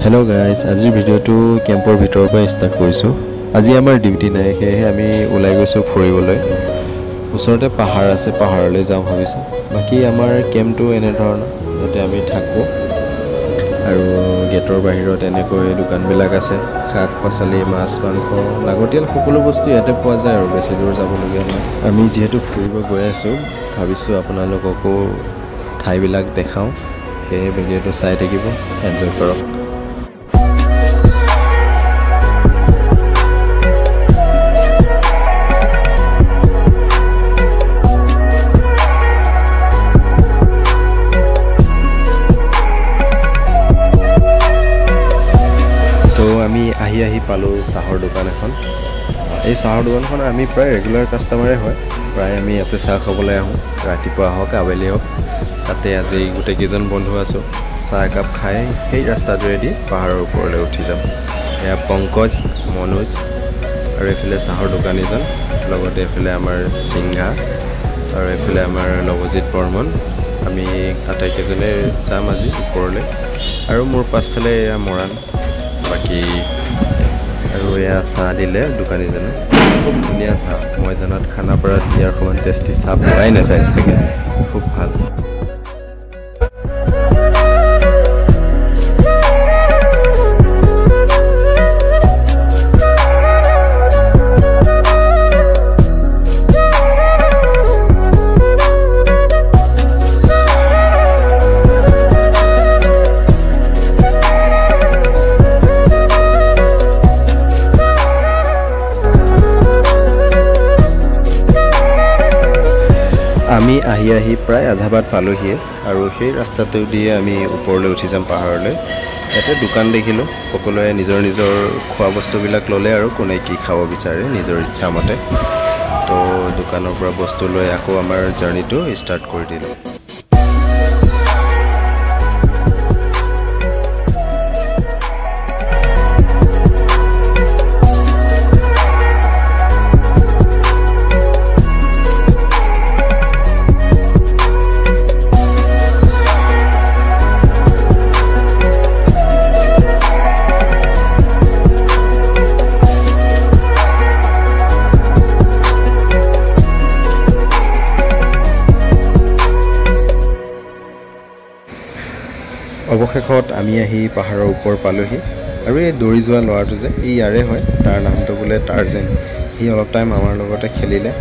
hello guys आज भिडिओটো Kemper भितर पर start करिसो आज आमार डिउटी नाइ हे आमी उलाई गइसो फुरिबोलै उसरते पहाड़ आछे पहाड़ले जाऊ भाबिसो बाकी आमार केम्पটো एने धरन जते आमी थाको आरो गेटर बाहिरत एनेকৈ दुकान बिलाक আছে শাক পাচলি মাছ মাংস লাগতিয়াল সকলো বস্তু ইয়াতে পোৱা যায় আৰু বেছি দূৰ যাব লগিয়া নাই আমি যেহেতু ফুৰিব গৈ আছো ভাবিছো আপোনালোককো ঠাইবিলাক দেখাও সেই ভিডিওটো চাই থাকিব এনজয় কৰক तो आमी आही पालो चाहर दुकान এখন এই চাহৰ দোকানখন আমি প্ৰায় ৰেগুলাৰ কাস্টমাৰে হয় প্ৰায় আমি ইয়াতে চাহ খাবলৈ আহোঁ ৰাতিপুৱা হওক আবেলি হওক তাতে আজি গোটেই কেইজন বন্ধু আছো চাহ একাপ খাই সেই ৰাস্তাটোৱেদি পাহাৰৰ ওপৰলৈ উঠি যাম এয়া পংকজ মনোজ আৰু এফালে চাহৰ দোকানীজন লগতে এফালে আমাৰ সিংহা আৰু এফালে আমাৰ লৱজিত বৰ্মন আমি আটাইকেইজনে যাম আজি ওপৰলৈ আৰু মোৰ পাছফালে এয়া মৰাণ बाकी আৰু এয়া চাহ দিলে দোকানীজনে খুব ধুনীয়া চাহ মই জানাত খানাপাৰাত ইয়াৰ সমান টেষ্টি চাহ পোৱাই নাযায় চাগে খুব ভাল আমি আহি প্ৰায় আধা বাট পালোহিয়ে আৰু সেই ৰাস্তাটো দিয়ে আমি ওপৰলৈ উঠি যাম পাহাৰলৈ এতে দোকান দেখিলো সকলোৱে নিজৰ নিজৰ খোৱা বস্তুবিলাক ললে আৰু কোনে কি খাব বিচাৰে নিজৰ ইচ্ছা মতে তো দোকানৰ পৰা বস্তু লৈ আকৌ আমাৰ জাৰ্নিটো ষ্টাৰ্ট কৰি দিলো অৱশেষত আমি আহি পাহাৰৰ ওপৰ পালোহি আৰু এই দৌৰি যোৱা লৰাটো যে ই ইয়াৰে হয় তাৰ নামটো বোলে টাৰ্জেন ই অলপ টাইম আমাৰ লগতে খেলিলে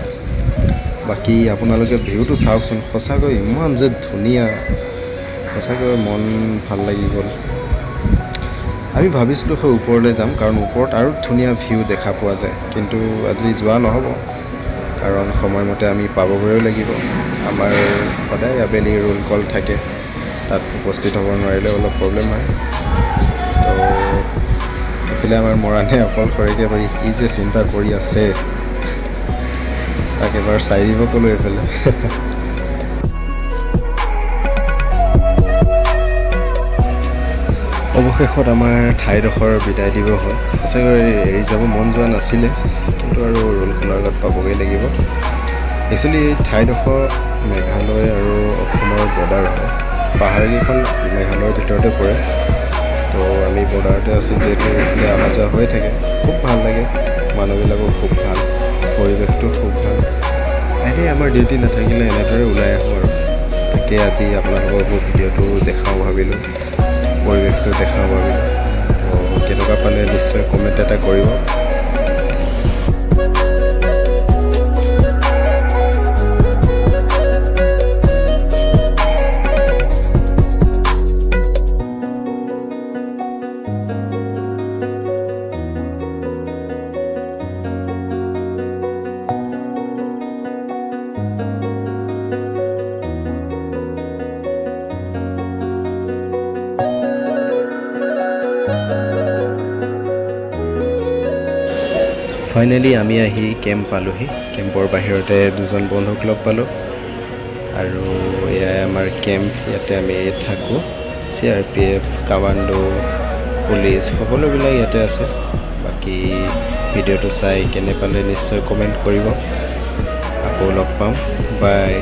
বাকি আপোনালোকে ভিউটো চাওকচোন সঁচাকৈ ইমান যে ধুনীয়া সঁচাকৈ মন ভাল লাগি গ'ল আমি ভাবিছিলোঁ সেই ওপৰলৈ যাম কাৰণ ওপৰত আৰু ধুনীয়া ভিউ দেখা পোৱা যায় কিন্তু আজি যোৱা নহ'ব কাৰণ সময়মতে আমি পাবগৈও লাগিব আমাৰ সদায় আবেলি ৰোল কল থাকে তাত উপস্থিত হ'ব নোৱাৰিলে অলপ প্ৰব্লেম হয় তো এফালে আমাৰ মৰাণে অকলশৰীয়াকৈ ভাই ই যে চিন্তা কৰি আছে তাক এবাৰ চাই দিব ক'লো এফালে অৱশেষত আমাৰ ঠাইডোখৰ বিদায় দিব হ'ল সঁচাকৈ এৰি যাব মন যোৱা নাছিলে কিন্তু আৰু ৰোল খোলাৰ আগত পাবগৈ লাগিব একচুৱেলি ঠাইডোখৰ মেঘালয় আৰু অসমৰ বৰ্ডাৰ হয় পাহাৰকেইখন মেঘালয়ৰ ভিতৰতে পৰে তো আমি বৰ্ডাৰতে আছোঁ যিহেতু অহা যোৱা হৈ থাকে খুব ভাল লাগে মানুহবিলাকো খুব ভাল পৰিৱেশটো খুব ভাল এনেই আমাৰ ডিউটি নাথাকিলে এনেদৰে ওলাই আহোঁ আৰু তাকে আজি আপোনালোকক ভিডিঅ'টো দেখাওঁ ভাবিলোঁ পৰিৱেশটো দেখাওঁ ভাবিলোঁ তো কেনেকুৱা পালে নিশ্চয় কমেণ্ট এটা কৰিব ফাইনেলি আমি আহি কেম্প পালোহি কেম্পৰ বাহিৰতে দুজন বন্ধুক লগ পালোঁ আৰু এয়াই আমাৰ কেম্প ইয়াতে আমি থাকোঁ CRPF কামাণ্ডো পুলিচ সকলোবিলাক ইয়াতে আছে বাকি ভিডিঅ'টো চাই কেনে পালে নিশ্চয় কমেণ্ট কৰিব আকৌ লগ পাম বাই